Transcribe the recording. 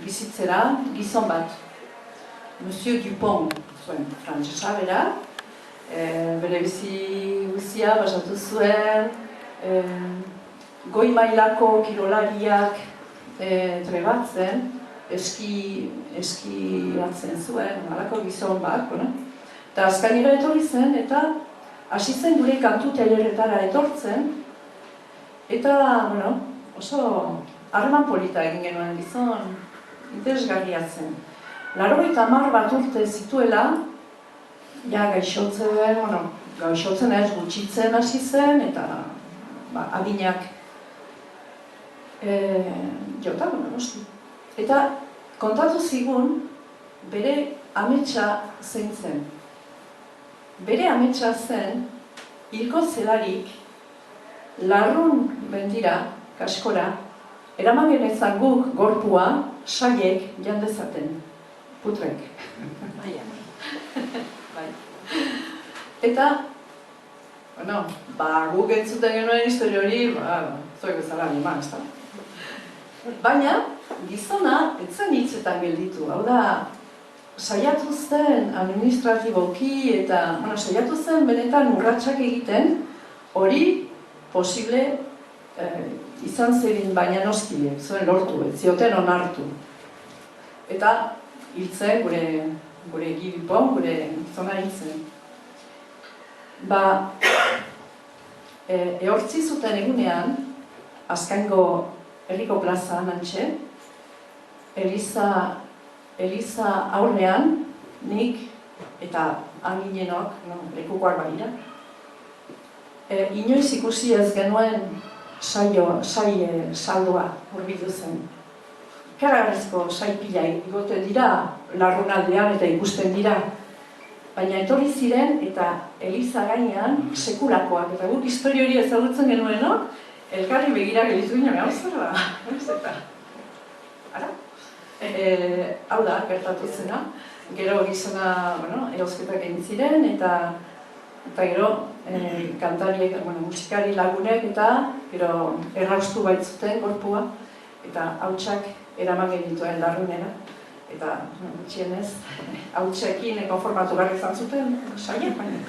bizitzera gizon bat. Monsieur Dupont, zuen frantsesa bera, bere bizi guztia basatu zuen, goi mailako kirolariak trebatzen, eskiatzen zuen, halako gizon bat, eta azkainera etorri zen, eta hasi zen gure kantu tailerretara etortzen, eta, oso harreman polita egin genuen gizon, interesgarria zen. 80 bat urte zituela, ja gaixotzen ez gutxitzen hasi zen, eta adinak jota, noski. Eta kontatu zigun bere ametsa zein zen. Bere ametsa zen, hilko zelarik, larrun bendira, kaskora, eraman genezan guk gorpua, saiek jandezaten, putrek. Eta, guk entzuten genuen historia hori, zoik bezala anima, ez da? Baina, gizona etzen hitzetan gelditu, hau da, saiatu zen administratiboki eta, saiatu zen benetan urratsak egiten, hori posible izan zerin, baina noski, zuen lortu, ez zioten onartu. Eta hiltzen, gure Gilpon, gure gizona hiltzen. Ehortzi zuten egunean, Azkaingo herriko plazan antxe, Eliza aurrean, nik eta hanginenok, lekukoak badira, inoiz ikusi ez genuen saldoa hurbildu zen. Karagarrizko sai pila igoten dira, larrunaldean eta ikusten dira, baina etorri ziren eta Eliza gainean sekulakoak, eta guk historia hori ezagutzen genuenok, elkarri begira gelditu ginen, hau zer da? Ara? Hau da, gertatu zena. Gero gizona, erosketak egin ziren, eta gero kantariek, musikari lagunek, eta gero erraustu baitzuten gorpua, eta hautsak eraman genituen larrunera. Eta, gutxienez, hautsekin konformatu behar izan zuten, saia, baina.